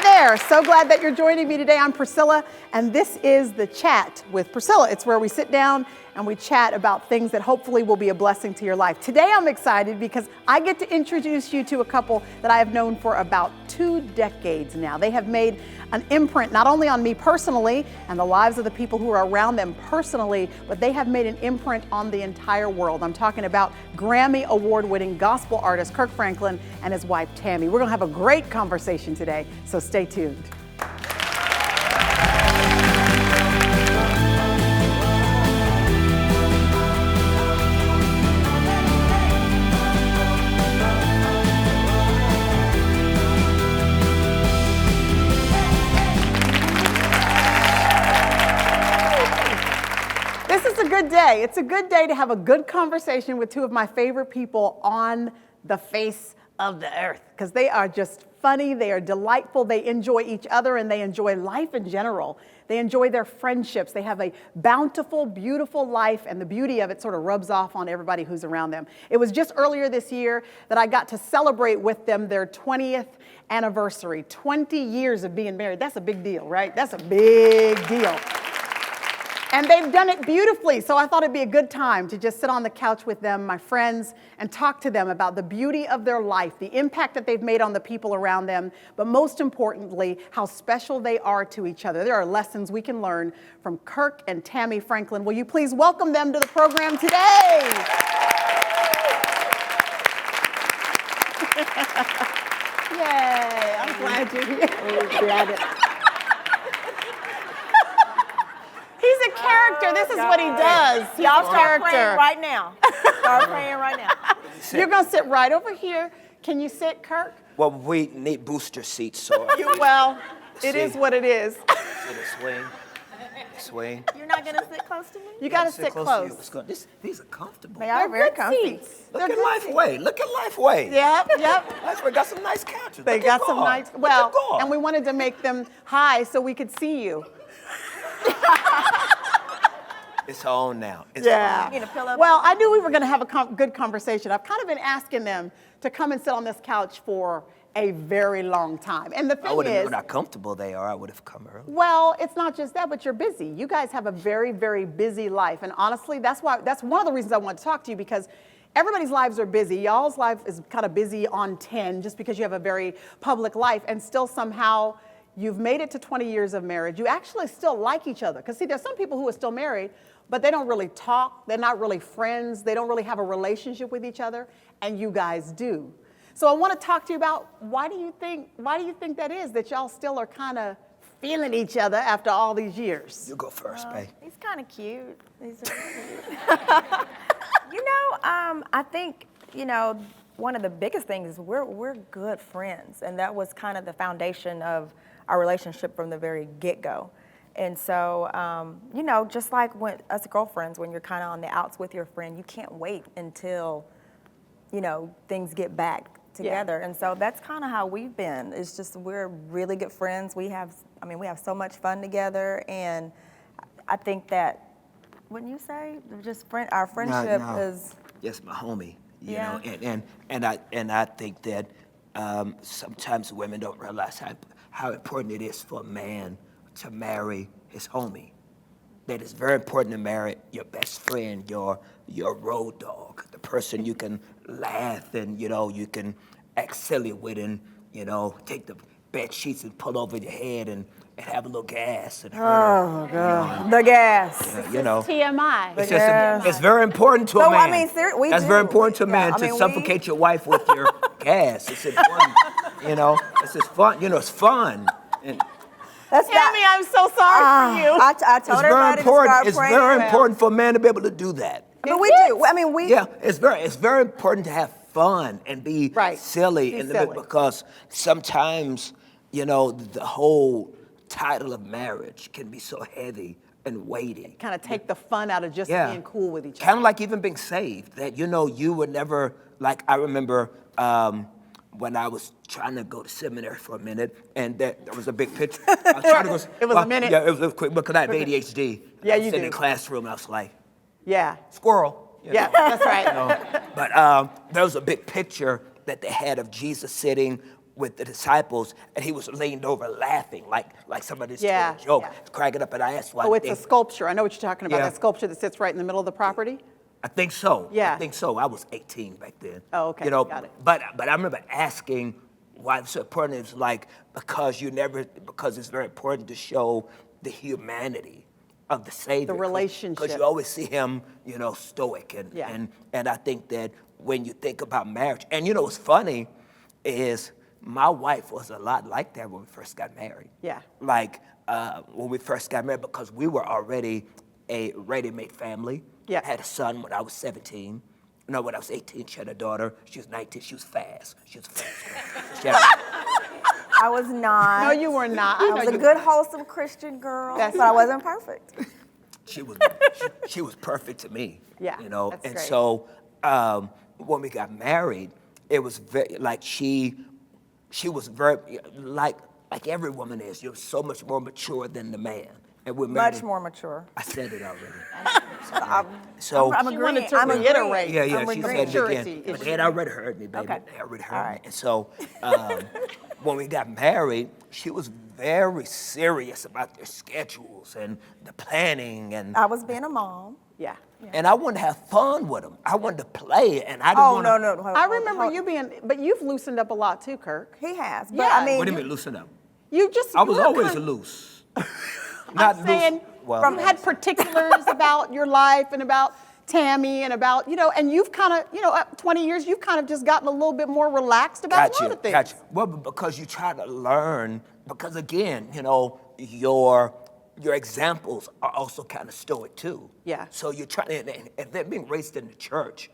there. So glad that you're joining me today. I'm Priscilla, and this is The Chat with Priscilla. It's where we sit down and we chat about things that hopefully will be a blessing to your life. Today I'm excited because I get to introduce you to a couple that I have known for about 2 decades now. They have made an imprint not only on me personally and the lives of the people who are around them personally, but they have made an imprint on the entire world. I'm talking about Grammy award-winning gospel artist Kirk Franklin and his wife Tammy. We're gonna have a great conversation today, so stay tuned. Good day. It's a good day to have a good conversation with 2 of my favorite people on the face of the earth because they are just funny, they are delightful, they enjoy each other, and they enjoy life in general. They enjoy their friendships. They have a bountiful, beautiful life, and the beauty of it sort of rubs off on everybody who's around them. It was just earlier this year that I got to celebrate with them their 20th anniversary, 20 years of being married. That's a big deal, right? That's a big deal. And they've done it beautifully, so I thought it'd be a good time to just sit on the couch with them, my friends, and talk to them about the beauty of their life, the impact that they've made on the people around them, but most importantly, how special they are to each other. There are lessons we can learn from Kirk and Tammy Franklin. Will you please welcome them to the program today? Yay, I'm glad you're here. Oh, glad it. He's a character. This is what he does. He's Y'all a start character. praying right now. Start praying right now. You're going to sit right over here. Can you sit, Kirk? Well, we need booster seats, so. Well, it is what it is. Swing. You're not going to sit close to me? You got to sit close. These are comfortable. They are very comfy. Seats. Look at Lifeway. Look at Lifeway. Yep. Lifeway got some nice couches. They Look got at some God. nice, Look well, at God. and we wanted to make them high so we could see you. It's on now. It's Yeah. You need a pillow? Well, I knew we were going to have a good conversation. I've kind of been asking them to come and sit on this couch for a very long time. And the I thing would have is, known how comfortable they are. I would have come early. well, it's not just that, but you're busy. You guys have a very, very busy life. And honestly, that's one of the reasons I want to talk to you, because everybody's lives are busy. Y'all's life is kind of busy on 10 just because you have a very public life, and still somehow you've made it to 20 years of marriage. You actually still like each other. Because see, there's some people who are still married, but they don't really talk. They're not really friends. They don't really have a relationship with each other, and you guys do. So I want to talk to you about why do you think that is, that y'all still are kind of feeling each other after all these years? You go first, babe. He's kind of cute. He's really cute. I think, one of the biggest things is we're good friends, and that was kind of the foundation of our relationship from the very get-go. And so, just like when us girlfriends, when you're kind of on the outs with your friend, you can't wait until, things get back together. Yeah. And so that's kind of how we've been. It's just we're really good friends. We have so much fun together, and I think that, wouldn't you say, just our friendship is. Yes, my homie. You Yeah. know, and I think that sometimes women don't realize how important it is for a man to marry his homie. That it's very important to marry your best friend, your road dog, the person you can laugh and you can act silly with, and take the bed sheets and pull over your head and have a little gas and Oh, God. The gas. TMI. It's very important to a man. That's very important to a man to suffocate your wife with your gas. It's important. It's just fun. It's fun. And Tammy, I'm so sorry for you. I told everybody to start It's praying. very important for a man to be able to do that. But we do. Yeah, it's very important to have fun and be silly, because sometimes the whole title of marriage can be so heavy and weighty. Kind of take the fun out of just being cool with each other. Kind of like even being saved. That you would never, like, I remember when I was trying to go to seminary for a minute, and there was a big picture. I was trying to go, It was a minute. Yeah, it was quick because I have ADHD. Yeah, I was you sitting do. in the classroom, and I was like, Yeah. squirrel. Yeah, that's right. But there was a big picture that they had of Jesus sitting with the disciples, and he was leaned over laughing like somebody's Yeah, telling a joke, yeah. cracking up. And I asked why. Oh, it's a sculpture. I know what you're talking about. Yeah. That sculpture that sits right in the middle of the property. I think so. Yeah. I think so. I was 18 back then. Oh, okay. You know, Got it. But I remember asking why it's so important. It was like, because it's very important to show the humanity of the Savior. The relationship. Because you always see him, stoic. Yeah. And I think that when you think about marriage, and what's funny is my wife was a lot like that when we first got married. Yeah. Like when we first got married, because we were already a ready-made family. Yeah. I had a son when I was 17. No, when I was 18, she had a daughter. She was 19. She was fast. She was fast. She had I was not. No, you were not. I was a good, wholesome Christian girl, but I wasn't perfect. she was perfect to me. Yeah, that's and great. so when we got married, it was very she was very like every woman is. You're so much more mature than the man, and we're married. Much more mature. I said it already. I'm She agreeing. wanted to I'm reiterate. agreeing. Yeah, I'm she said agreeing. it again. Maturity But they had already heard me, baby. Okay. They already heard All me. right. And so when we got married, she was very serious about their schedules and the planning. And I was being a mom. Yeah. and I wanted to have fun with them. I wanted to play, and I didn't Oh, want no, to. no. I remember you but you've loosened up a lot too, Kirk. He has. But Yeah. I mean, What do you mean, loosen up? You just. I was you were always kind- loose. I'm saying Well, you had particulars about your life and about Tammy and about, and you've kind of, 20 years, you've kind of just gotten a little bit more relaxed about a lot of things. Gotcha. Well, because you try to learn, because again, your examples are also kind of stoic too. Yeah. So you're trying, and then being raised in the church,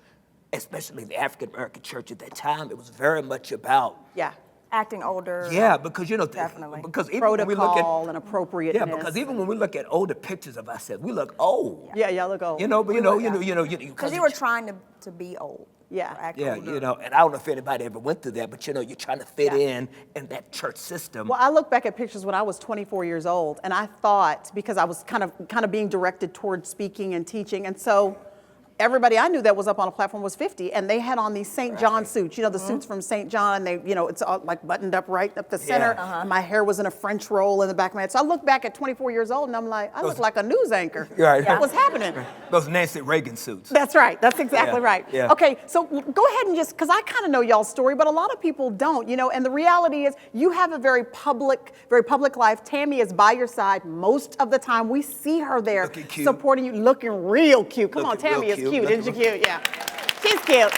especially the African American church at that time, it was very much about. Yeah. acting older. Yeah, because Definitely. because even when we look Protocol at and appropriateness. yeah, because even when we look at older pictures of ourselves, we look old. Yeah, y'all look old. But Because because you were trying to be old. Yeah. Or act Yeah, older. and I don't know if anybody ever went through that, but you're trying to fit Yeah. in that church system. Well, I look back at pictures when I was 24 years old, and I thought, because I was kind of being directed towards speaking and teaching, and so everybody I knew that was up on a platform was 50, and they had on these St. John suits, the suits from St. John, and they, it's all like buttoned up right up the center. And my hair was in a French roll in the back of my head. So I look back at 24 years old, and I'm like, I look like a news anchor. Right. What was happening? Those Nancy Reagan suits. That's right. That's exactly Yeah, right. yeah. Okay, so go ahead and because I kind of know y'all's story, but a lot of people don't, and the reality is you have a very public life. Tammy is by your side most of the time. We see her there Looking cute. supporting you, looking real cute. Come on, Looking real Tammy is cute. cute. Looking Isn't she real- cute? Yeah. She's cute.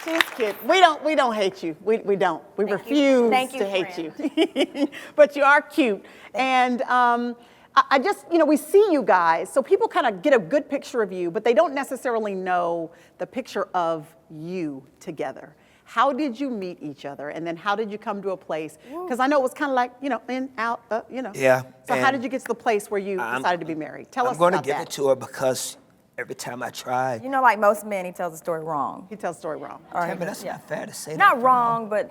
She's cute. We don't hate you. We don't. We refuse Thank you, to hate friend. you. But you are cute. And I just, we see you guys, so people kind of get a good picture of you, but they don't necessarily know the picture of you together. How did you meet each other? And then how did you come to a place? Because I know it was kind of like, in, out, Yeah, So how and did you get to the place where you decided to be married? Tell us I'm going to about give that. it to her because every time I try, Like most men, he tells the story wrong. He tells the story wrong. Or Tammy, that's not fair to say that. Not wrong, but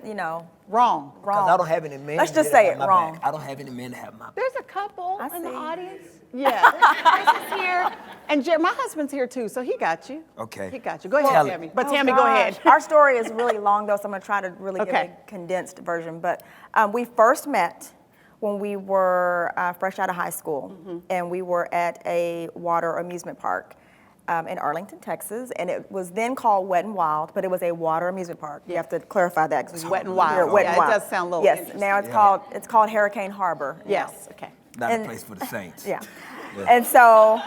Wrong. Because wrong. I don't have any men. Let's just that say have it my wrong. back. I don't have any men to have my back. There's a couple I in the see. audience. Yeah, Chris is here, and my husband's here too, so he got you. Okay. He got you. Go ahead, Tell it. Tammy. But Oh, Tammy, go gosh. ahead. Our story is really long, though, so I'm going to try to really give Okay. a condensed version. But we first met when we were fresh out of high school, and we were at a water amusement park in Arlington, Texas, and it was then called Wet and Wild, but it was a water amusement park. You have to clarify that. 'Cause Wet and you're Wild. Wet Yeah, and it Wild. does sound a little Yes, interesting. now it's called Hurricane Harbor. now. Yes. Okay. Not And- a place for the saints. Yeah. Yeah. And so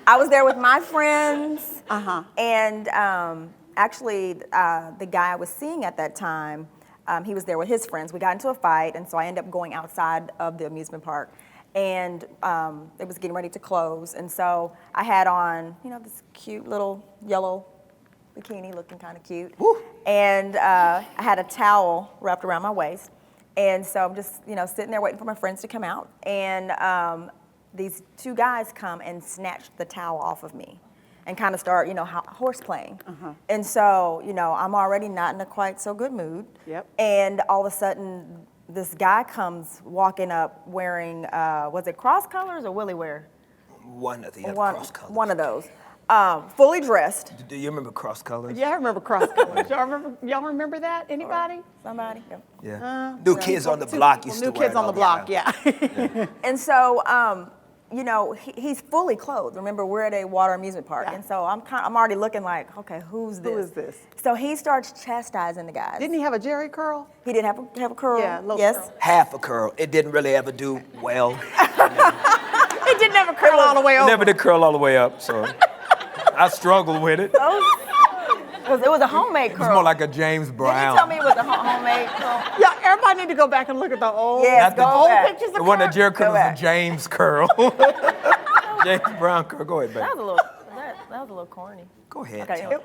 I was there with my friends. And actually, the guy I was seeing at that time, he was there with his friends. We got into a fight, and so I ended up going outside of the amusement park. And it was getting ready to close. And so I had on, this cute little yellow bikini looking kind of cute. Woo. And I had a towel wrapped around my waist. And so I'm just, sitting there waiting for my friends to come out. And these two guys come and snatch the towel off of me and kind of start, horse playing. And so, I'm already not in a quite so good mood. Yep. And all of a sudden, this guy comes walking up wearing, was it cross colors or willy wear? One of the other One, cross colors. one of those. fully dressed. Do you remember Cross Colors? Yeah, I remember cross colors. Y'all remember that? Anybody? Somebody? Yeah. Yeah. New Kids on the Block used to New wear Kids it on all the Block, time. yeah. And so, you know, he's fully clothed. Remember, we're at a water amusement park, Yeah. and so I'm already looking like, okay, who's this? Who is this? So he starts chastising the guys. Didn't he have a Jerry curl? He didn't have a curl. Yeah, little yes. curl. Half a curl. It didn't really ever do well. He didn't have a curl all the way over. Never did curl all the way up, so I struggled with it. It was a homemade curl. It's more like a James Did Brown. you tell me it was a homemade curl? Yeah, everybody need to go back and look at the old, Yes, go old back. pictures of The one that Kirk. Jerry curl Go was back. a James curl. James Brown curl. Go ahead, baby. That was a little corny. Go ahead. Okay,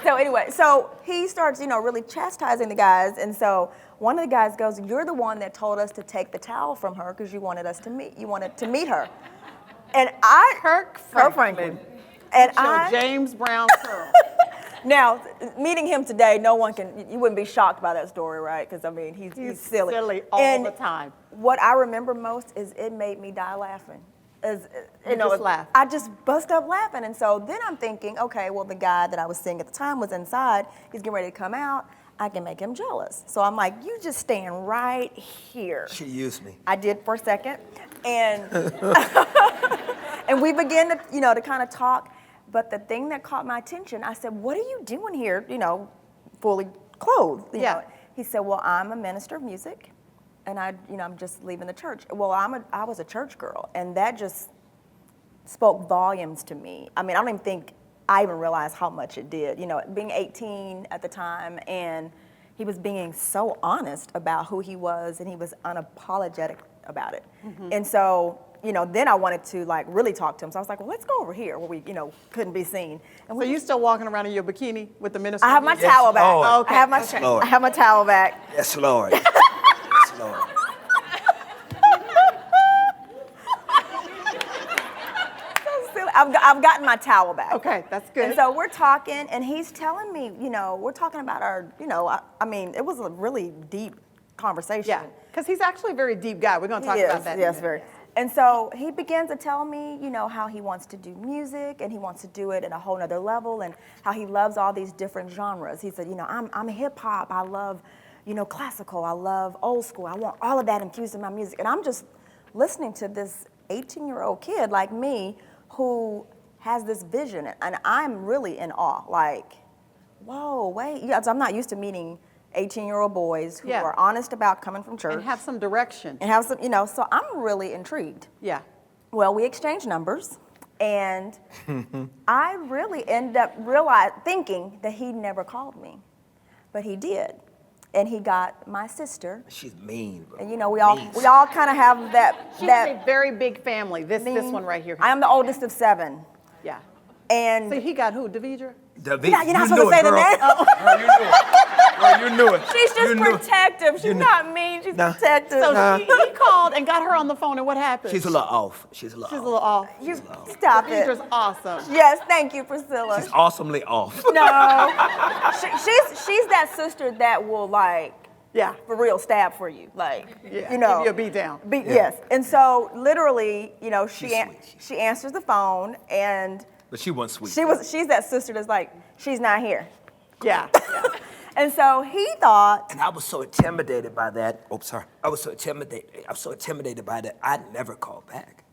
tell anyway. So he starts, you know, really chastising the guys, and so one of the guys goes, "You're the one that told us to take the towel from her because you wanted to meet her." And Kirk Franklin. And James Brown curl. now meeting him today, you wouldn't be shocked by that story, right? Because I mean, he's silly all the time. What I remember most is it made me die laughing. Just laugh. I just bust up laughing. And so then I'm thinking, okay, well, the guy that I was seeing at the time was inside. He's getting ready to come out. I can make him jealous. So I'm like, you just stand right here. She used me. I did for a second. And and we began to, you know, to kind of talk. But the thing that caught my attention, I said, what are you doing here, you know, fully clothed? You know? He said, well, I'm a minister of music. And I'm just leaving the church. Well, I was a church girl, and that just spoke volumes to me. I mean, I don't even think I even realized how much it did. You know, being 18 at the time, and he was being so honest about who he was, and he was unapologetic about it. Mm-hmm. And so, you know, then I wanted to like really talk to him. So I was like, well, let's go over here where we, you know, couldn't be seen. And So you still walking around in your bikini with the minister? I have my Yes, towel back. Lord. Okay. I have my Yes, Lord. I have my towel back. Yes, Lord. Yes, Lord. I've gotten my towel back. Okay, that's good. And so we're talking, and he's telling me, you know, we're talking about our, you know, I mean, it was a really deep conversation. Yeah, because he's actually a very deep guy. We're going to talk about that. Yes, very. And so he begins to tell me, you know, how he wants to do music, and he wants to do it at a whole nother level, and how he loves all these different genres. He said, you know, I'm hip hop. I love, you know, classical. I love old school. I want all of that infused in my music. And I'm just listening to this 18-year-old kid like me who has this vision, and I'm really in awe. Like, whoa, wait. Yeah, so I'm not used to meeting 18-year-old boys who are honest about coming from church. And have some direction. And have some, you know, so I'm really intrigued. Yeah. Well, we exchanged numbers, and I really ended up thinking that he never called me, but he did. And he got my sister. She's mean, bro. And you know, we all kind of have that. She's a very big family. This one right here. I am the oldest of 7. Yeah. And So he got who? Devidra? David, you're not supposed to say the name. Girl, you knew it. Girl, you knew it. she's just You knew it. prodective. She's You knew- not mean. She's No. protective. So he called and got her on the phone, and what happened? She's a little off. She's a little She's a off. little off. You stop it. Devidra's awesome. Yes, thank you, Priscilla. She's awesomely off. No, she's that sister that will like, Yeah. for real, stab for you, like, Yeah. you know, Give you a beat down. Yes, and so literally, you know, She's sweet. she answers the phone, and But she wasn't sweet. she's that sister that's like, she's not here, Yeah. and so he thought, And I was so intimidated by that. Oh, sorry. I was so intimidated by that. I never called back.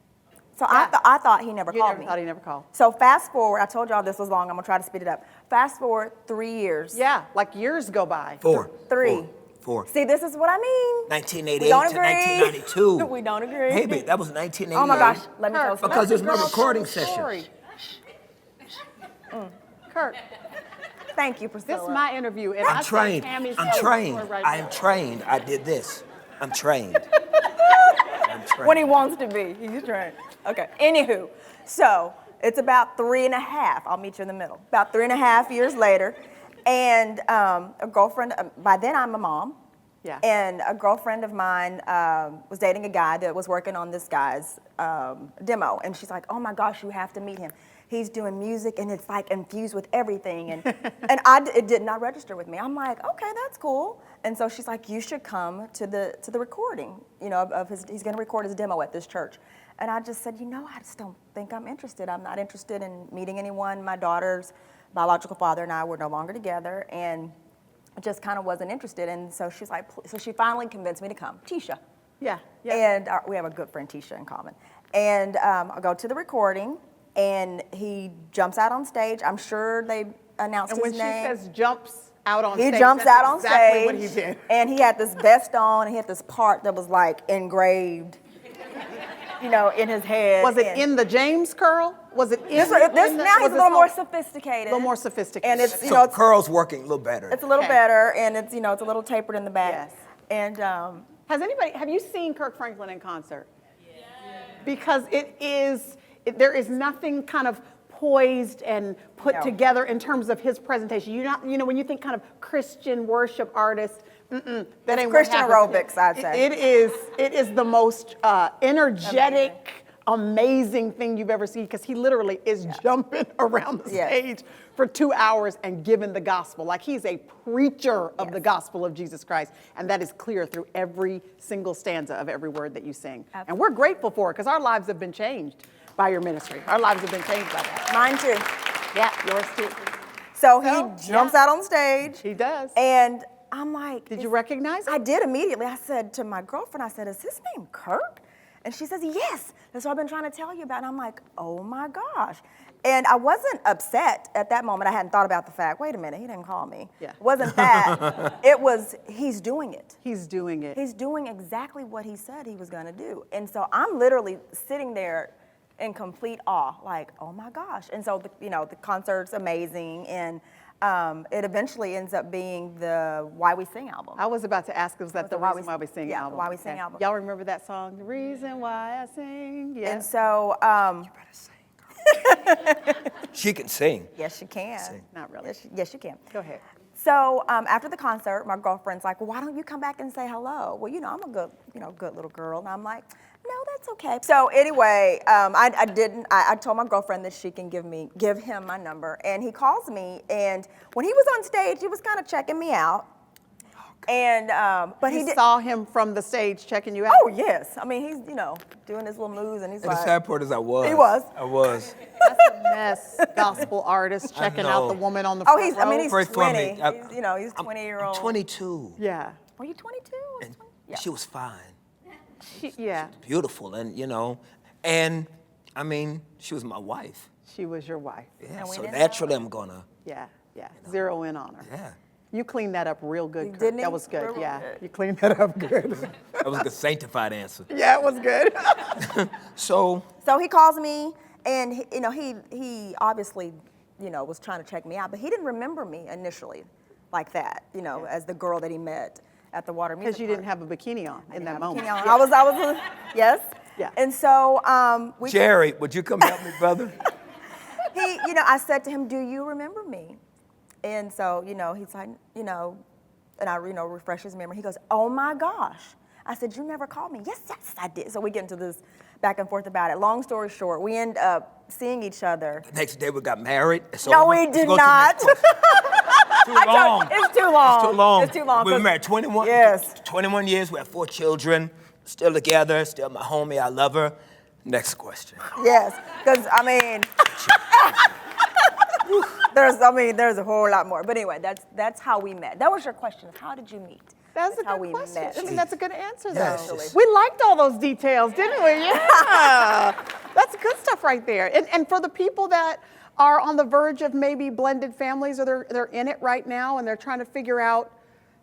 so I thought he never You called never me. thought he never called. So fast forward, I told y'all this was long. I'm gonna try to speed it up. Fast forward 3 years. Yeah, like years go by. 4. 3. 4. See, this is what I mean. 1988 We don't to agree. 1992. We don't agree. Baby, that was 1988. Oh my gosh, let me tell you Kirk, something. Because it's my Girl, recording tell the session. story. Kirk, Thank you, this Priscilla. is my interview, and I'm I trained. Tammy's I'm telling the trained. story right I now. am trained. I did this. I'm trained. I'm trained. When he wants to be, he's trained. Okay, anywho, so it's about 3.5, I'll meet you in the middle, about 3.5 years later, and a girlfriend, by then I'm a mom, Yeah. and a girlfriend of mine was dating a guy that was working on this guy's demo, and she's like, oh my gosh, you have to meet him. He's doing music, and it's like infused with everything, and it did not register with me. I'm like, okay, that's cool. And so she's like, you should come to the recording, you know, of his. He's going to record his demo at this church. And I just said, I just don't think I'm interested. I'm not interested in meeting anyone. My daughter's biological father and I were no longer together, and I just kind of wasn't interested. And so she's like, so she finally convinced me to come. Tisha. Yeah. And we have a good friend, Tisha, in common. And I go to the recording, and he jumps out on stage. I'm sure they announced his name. And when she says jumps out on he stage, jumps that's out on exactly stage. what he did. And he had this vest on, and he had this part that was like engraved, in his head. Was it in the James curl? Was it in? Now he's a little more sophisticated. A little more sophisticated. And it's So curl's working a little better. it's a little better, and it's it's a little tapered in the back. Yes. And Have you seen Kirk Franklin in concert? Yes. Because there is nothing kind of poised and put together in terms of his presentation. When you think kind of Christian worship artist, that ain't Christian what happens. aerobics, I'd say. It is the most energetic, amazing thing you've ever seen, because he literally is jumping around the stage for 2 hours and giving the gospel. Like, he's a preacher of the gospel of Jesus Christ. And that is clear through every single stanza of every word that you sing. Absolutely. And we're grateful for it, because our lives have been changed by your ministry. Our lives have been changed by that. Mine too. Yeah, yours too. So he jumps out on stage. He does. And I'm like, did you recognize him? I did immediately. I said to my girlfriend, is his name Kirk? And she says, yes. That's what I've been trying to tell you about. And I'm like, oh my gosh. And I wasn't upset at that moment. I hadn't thought about the fact, wait a minute, he didn't call me. Yeah. It wasn't that. It was, he's doing it. He's doing it. He's doing exactly what he said he was going to do. And so I'm literally sitting there in complete awe, like, oh my gosh. And so, the concert's amazing. And it eventually ends up being the Why We Sing album. I was about to ask, was that the Reason Why We Sing album? album? Why We Sing album. Y'all remember that song, The Reason Why I Sing? Yeah. And so, You better sing, girl. She can sing. yes, you can. Sing. Not really. Yes, you can. Go ahead. So after the concert, my girlfriend's like, well, why don't you come back and say hello? Well, I'm a good, good little girl. And I'm like, no, that's okay. So anyway, I told my girlfriend that she can give him my number. And he calls me, and when he was on stage, he was kind of checking me out. And but he saw him from the stage checking you out. Oh yes, I mean he's doing his little moves, and he's And like. the sad part is I was. He was. I was. That's a mess. Gospel artist checking out the woman on the front row. He's Pray for 20. me. He's 20-year-old. I'm 22. Yeah. Were you 22? And she was fine. Yeah. Beautiful, and I mean, she was my wife. She was your wife. Yeah. And we So didn't naturally, I'm gonna. Yeah. Zero in on her. Yeah. You cleaned that up real good, Kirk. Didn't he? That was good. Real Yeah. good. You cleaned that up good. That was the sanctified answer. Yeah, it was good. So he calls me, and he obviously was trying to check me out, but he didn't remember me initially, like that. As the girl that he met at the water music. Because you didn't have a bikini on in that moment. I was yes. Yeah. And so Jerry, would you come help me, brother? I said to him, do you remember me? And so, he's like, and I, refresh his memory. He goes, oh my gosh. I said, you never called me. Yes, I did. So we get into this back and forth about it. Long story short, we end up seeing each other. The next day we got married. No, we did not. Too long. It's too long. It's too long. It's too long. We were married 21. Yes. 21 years. We have 4 children. Still together. Still my homie. I love her. Next question. Yes, because there's a whole lot more. But anyway, that's how we met. That was your question. How did you meet? That's a how good we question. met. I mean, that's a good answer, though. Yes. We liked all those details, didn't we? Yeah. That's good stuff right there. And for the people that are on the verge of maybe blended families, or they're in it right now and they're trying to figure out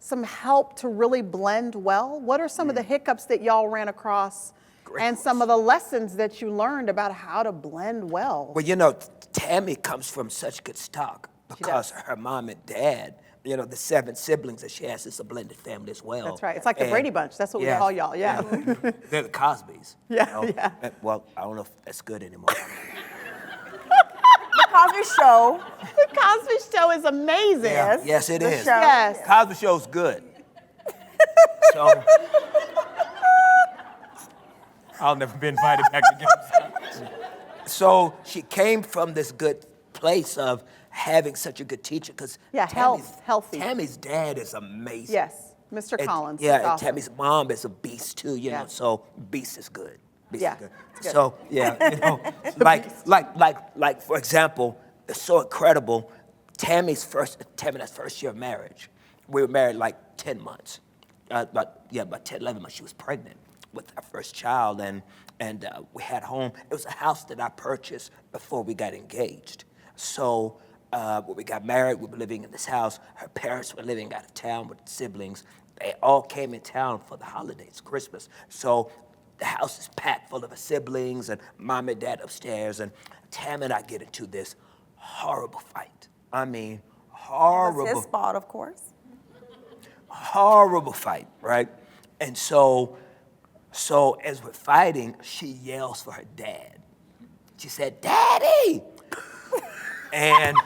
some help to really blend well, what are some of the hiccups that y'all ran across and some of the lessons that you learned about how to blend well? Well, Tammy comes from such good stock because her mom and dad, the 7 siblings that she has, is a blended family as well. That's right. It's like the Brady Bunch. That's what we call y'all. Yeah. They're the Cosbys. Yeah. Well, I don't know if that's good anymore. The Cosby Show. The Cosby Show is amazing. Yes. Yes, it is. Show. Yes. Cosby Show's good. So I'll never be invited back again. So she came from this good place of having such a good teacher, because healthy. Tammy's dad is amazing. Yes, Mr. Collins. Yeah, is and awesome. Tammy's mom is a beast too, Yeah. So beast is good. Yeah, it's good. So yeah, like for example, it's so incredible. Tammy's first year of marriage, we were married like 10 months. About 10, 11 months. She was pregnant with our first child, and we had home. It was a house that I purchased before we got engaged. So when we got married, we were living in this house. Her parents were living out of town with siblings. They all came in town for the holidays, Christmas. So the house is packed full of her siblings and mom and dad upstairs. And Tam and I get into this horrible fight. I mean, horrible. It was his fault, of course. Horrible fight, right? And so as we're fighting, she yells for her dad. She said, "Daddy!" And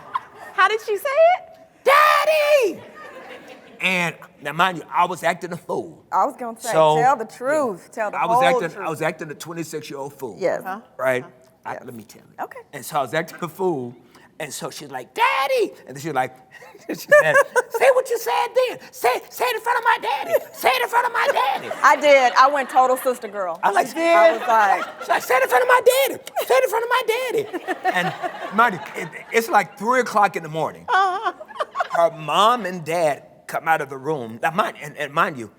How did she say it? "Daddy!" And now, mind you, I was acting a fool. I was gonna say, So, tell the truth. Tell the I whole was truth. acting a 26-year-old fool. Yes. Right? Yes. Let me tell you. Okay. And so I was acting a fool. And so she's like, "Daddy!" And then she was like, she said, "Say what you said then. Say it in front of my daddy. Say it in front of my daddy." I did. I went total sister girl. I like, I was like, she's like, "Say it in front of my daddy. Say it in front of my daddy." And mind you, it's like 3 o'clock in the morning. Her mom and dad come out of the room. Now, mind you,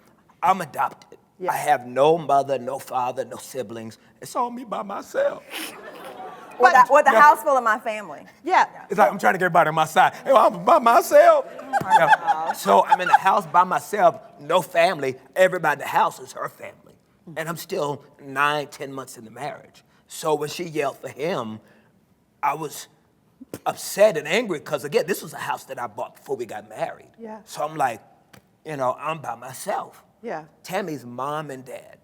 I'm adopted. Yeah. I have no mother, no father, no siblings. It's all me by myself. with a house full of my family. Yeah. It's like I'm trying to get everybody on my side. Hey, I'm by myself. Yeah. So I'm in the house by myself, no family. Everybody in the house is her family. And I'm still 9, 10 months in the marriage. So when she yelled for him, I was upset and angry because, again, this was a house that I bought before we got married. Yeah. So I'm like, I'm by myself. Yeah. Tammy's mom and dad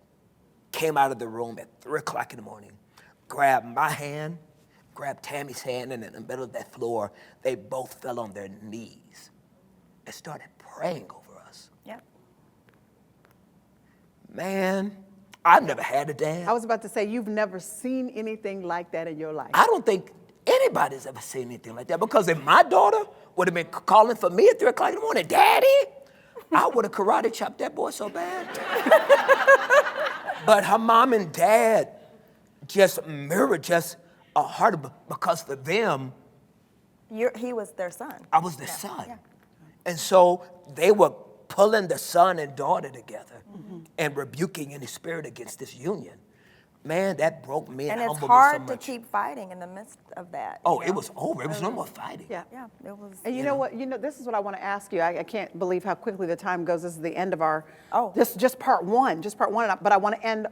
came out of the room at 3 o'clock in the morning, grabbed my hand, grabbed Tammy's hand, and in the middle of that floor, they both fell on their knees and started praying over us. Yep. Man, I've never had a dad. I was about to say, you've never seen anything like that in your life. I don't think anybody's ever seen anything like that, because if my daughter would have been calling for me at 3 o'clock in the morning, "Daddy," I would have karate chopped that boy so bad. But her mom and dad just mirrored just a heart, because for them, He was their son. I was their son. Yeah. And so they were pulling the son and daughter together and rebuking any spirit against this union. Man, that broke me and And it's humbled me so hard to much. keep fighting in the midst of that. Oh, you it know? was over. It was no more fighting. Yeah. Yeah, it was. And you know what? This is what I want to ask you. I can't believe how quickly the time goes. This is the end of our, just part one. But I want to end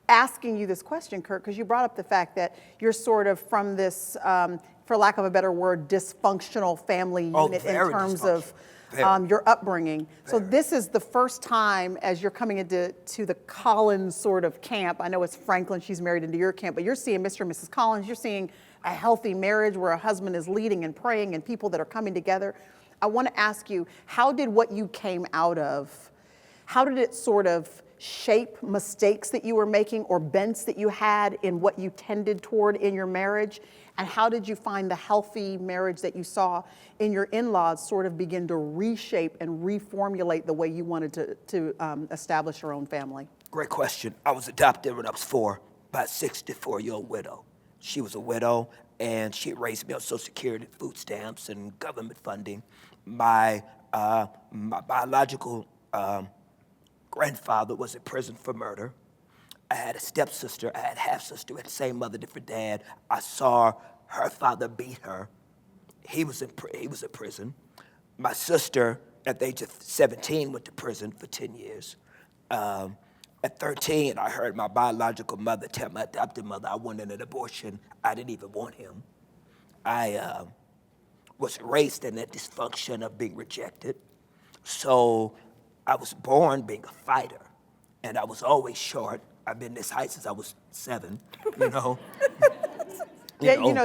asking you this question, Kirk, because you brought up the fact that you're sort of from this, for lack of a better word, dysfunctional family unit in very terms of Very. your upbringing. So Very. this is the first time as you're coming into the Collins sort of camp. I know it's Franklin, she's married into your camp, but you're seeing Mr. and Mrs. Collins. You're seeing a healthy marriage where a husband is leading and praying and people that are coming together. I want to ask you, how did what you came out of, how did it sort of shape mistakes that you were making or bents that you had in what you tended toward in your marriage? And how did you find the healthy marriage that you saw in your in-laws sort of begin to reshape and reformulate the way you wanted to establish your own family? Great question. I was adopted when I was 4 by a 64-year-old widow. She was a widow, and she raised me on Social Security, food stamps, and government funding. My biological grandfather was in prison for murder. I had a stepsister, I had a half-sister, we had the same mother, different dad. I saw her father beat her. He was in prison. My sister, at the age of 17, went to prison for 10 years. At 13, I heard my biological mother tell my adopted mother I wanted an abortion. I didn't even want him. I was raised in that dysfunction of being rejected. So I was born being a fighter, and I was always short. I've been this height since I was 7, you know.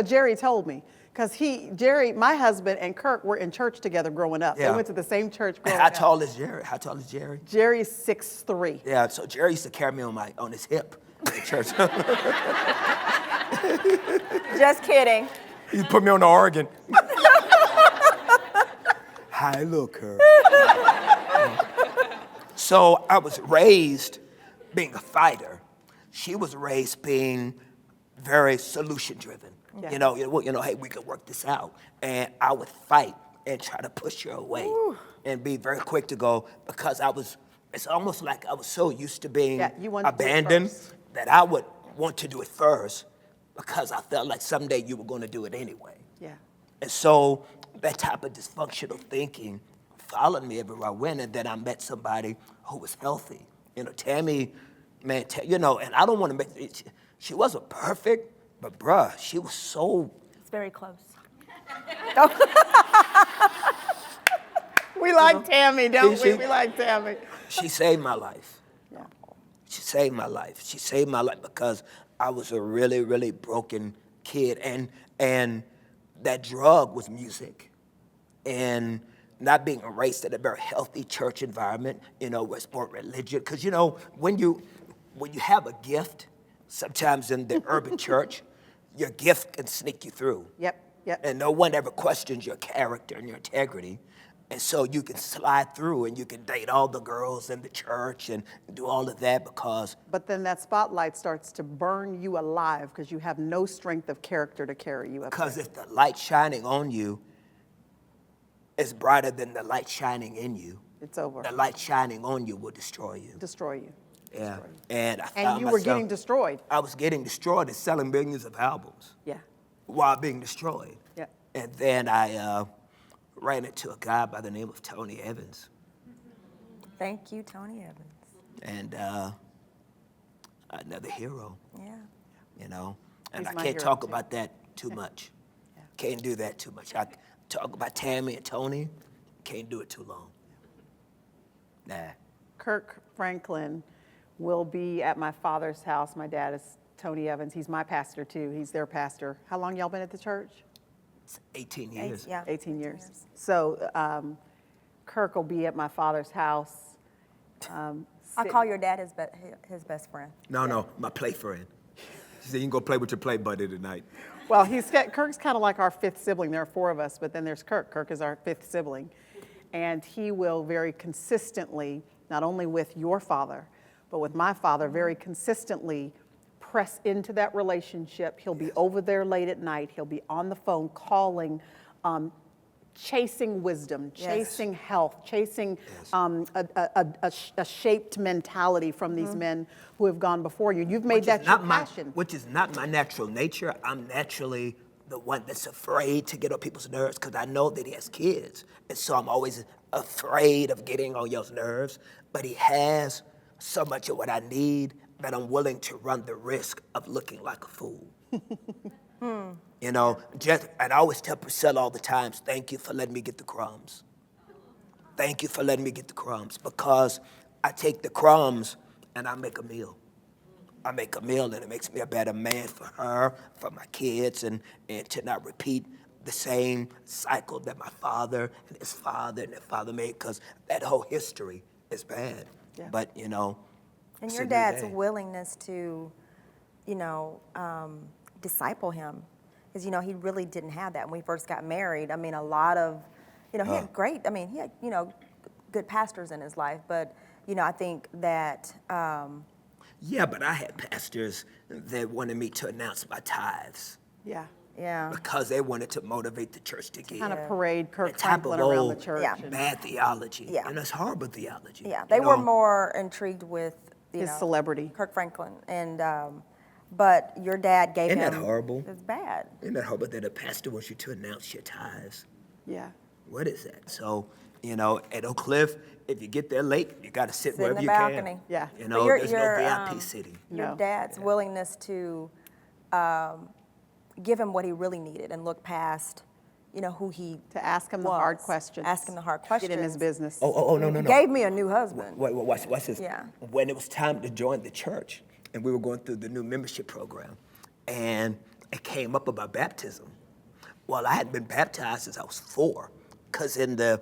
Jerry told me, because Jerry, my husband, and Kirk were in church together growing up. Yeah. They went to the same church growing How up. tall is Jerry? How tall is Jerry? Jerry's 6'3". Yeah, so Jerry used to carry me on his hip in church. Just kidding. He put me on the organ. Hi, look, her. So I was raised being a fighter. she was raised being very solution driven. Yeah. Hey, we could work this out. And I would fight and try to push her away and be very quick to go because it's almost like I was so used to being you wanted to do it abandoned first. that I would want to do it first because I felt like someday you were going to do it anyway. Yeah. And so that type of dysfunctional thinking followed me everywhere I went, and then I met somebody who was healthy. Tammy, man, and I don't want to make it, she wasn't perfect, but bruh, she was so. It's very close. We like Tammy, don't she- we? We like Tammy. She saved my life. Yeah. She saved my life. She saved my life because I was a really, really broken kid, and that drug was music, and not being raised in a very healthy church environment, where it's more religious. Because when you have a gift, sometimes in the urban church, your gift can sneak you through. Yep. And no one ever questions your character and your integrity. And so you can slide through and you can date all the girls in the church and do all of that because. But then that spotlight starts to burn you alive because you have no strength of character to carry you up Because there. if the light shining on you is brighter than the light shining in you, It's over. the light shining on you will destroy you. Destroy you. Yeah. Destroy you. And I And found you were myself- getting destroyed. I was getting destroyed and selling millions of albums Yeah. while being destroyed. Yeah. And then I ran into a guy by the name of Tony Evans. Thank you, Tony Evans. And another hero, Yeah. And He's I my can't hero, talk too. about that too much. Can't do that too much. I talk about Tammy and Tony, can't do it too long. Nah. Kirk Franklin will be at my father's house. My dad is Tony Evans. He's my pastor too. He's their pastor. How long y'all been at the church? It's 18 years. Yeah. 18 years. So Kirk will be at my father's house. I call your dad his best friend. No, my play friend. She said, you can go play with your play buddy tonight. Well, Kirk's kind of like our fifth sibling. There are four of us, but then there's Kirk. Kirk is our fifth sibling. And he will very consistently, not only with your father, but with my father, very consistently press into that relationship. He'll be over there late at night. He'll be on the phone calling, chasing wisdom, chasing health, chasing a shaped mentality from these men who have gone before you. You've made that your passion. Which is not my natural nature. I'm naturally the one that's afraid to get on people's nerves because I know that he has kids. And so I'm always afraid of getting on y'all's nerves. But he has so much of what I need that I'm willing to run the risk of looking like a fool. And I always tell Priscilla all the time, thank you for letting me get the crumbs. Thank you for letting me get the crumbs because I take the crumbs and I make a meal. I make a meal and it makes me a better man for her, for my kids, and to not repeat the same cycle that my father and his father and their father made because that whole history is bad. Yeah. But, And it's your a new dad's day. willingness to, disciple him. Because, he really didn't have that when we first got married. I mean, a lot of, he had he had, good pastors in his life. But, I think that, Yeah, but I had pastors that wanted me to announce my tithes Yeah. yeah. because they wanted to motivate the church to give. Kind of parade Kirk That type of Franklin around the old church. Yeah. and bad theology. Yeah. And it's horrible theology. Yeah, they were more intrigued with His celebrity. Kirk Franklin, and but your dad gave Isn't him. that horrible? It's bad. Isn't that horrible that a pastor wants you to announce your tithes? Yeah. What is that? So, at Oak Cliff, if you get there late, you got to sit Sit in wherever the you balcony. can. Yeah. There's your, no VIP sitting. Your No. dad's willingness to give him what he really needed and look past, who he To ask him the was. hard questions. Ask him the hard questions. Get in his business. No. Gave me a new husband. Wait, watch this. Yeah. When it was time to join the church, and we were going through the new membership program, and it came up about baptism. Well, I hadn't been baptized since I was 4, because in the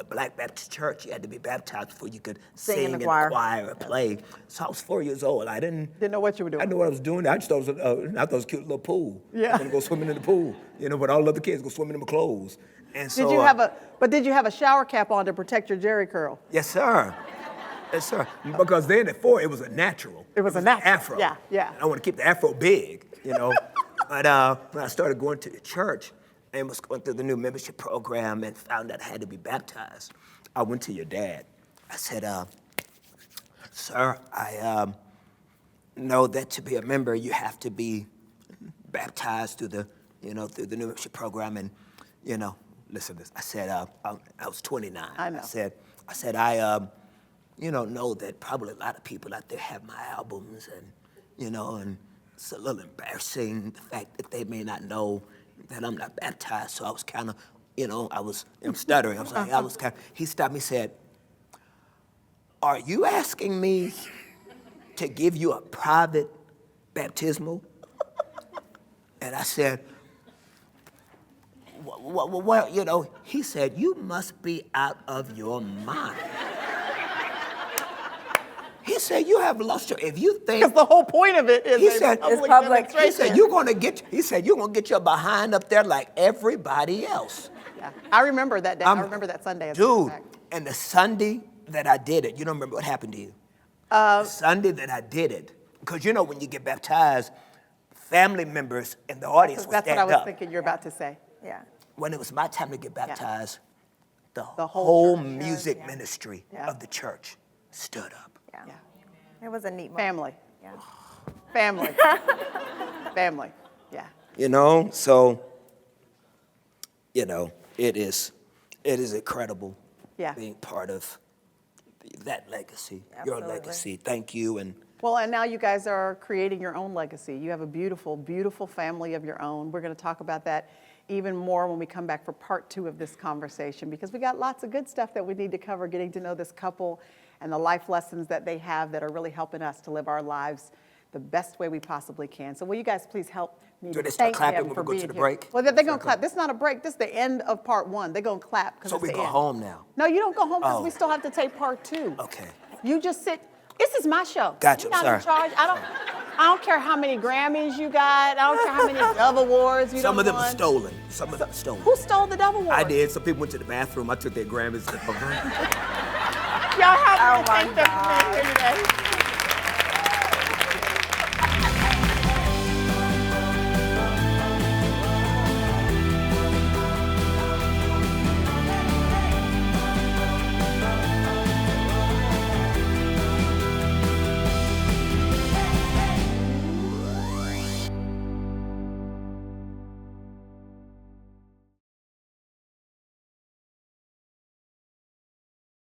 Black Baptist church, you had to be baptized before you could sing in the in choir. the choir or play. So I was 4 years old. I didn't Didn't know what you were doing. I knew what I was doing. I just thought it was a cute little pool. Yeah. I'm gonna go swimming in the pool. But all the other kids go swimming in my clothes. And so Did you have a shower cap on to protect your jerry curl? Yes, sir. Yes, sir. Because then at 4, it was a natural. It was a natural. Afro. Yeah, yeah. And I want to keep the afro big, you know. But when I started going to the church and was going through the new membership program and found out I had to be baptized, I went to your dad. I said, sir, I know that to be a member, you have to be baptized through the new membership program. And, listen to this. I said, I was 29. I know. I said, I know that probably a lot of people out there have my albums and it's a little embarrassing, the fact that they may not know that I'm not baptized. So I was kind of, I'm stuttering. He stopped me and said, are you asking me to give you a private baptismal? And I said, well, he said, you must be out of your mind. He said, you have lost your, if you think. Because the whole point of it is He said, it's public. He said, you're going to get your behind up there like everybody else. Yeah. I remember that day. I remember that Sunday. As a matter of Dude, fact. and the Sunday that I did it, you don't remember what happened to you? The Sunday that I did it, because when you get baptized, family members in the audience will That's stand what I was up. thinking you're about to say. Yeah. When it was my time to get baptized, the whole whole church. music ministry Yeah. of the church stood up. Yeah. Yeah. It was a neat moment. Family. Yeah. Family. Family. Yeah. So, it is incredible Yeah. being part of that legacy, your Absolutely. legacy. Thank you. And Well, and now you guys are creating your own legacy. You have a beautiful, beautiful family of your own. We're going to talk about that even more when we come back for part 2 of this conversation, because we got lots of good stuff that we need to cover, getting to know this couple and the life lessons that they have that are really helping us to live our lives the best way we possibly can. So will you guys please help me Do to they start thank clapping them when for we go being to the here? break? Well, they're going to clap. This is not a break. This is the end of part 1. They're going to clap because so it's we the go end. home now. No, you don't go home because Oh. we still have to take part 2. Okay. You just sit. This is my show. Gotcha, You're not sorry. in charge. I don't care how many Grammys you got. I don't care how many Dove Awards you Some of them won. are stolen. Some of them are stolen. Who stole the Dove Awards? I did. Some people went to the bathroom. I took their Grammys. Y'all have Oh to my thank them for being here today.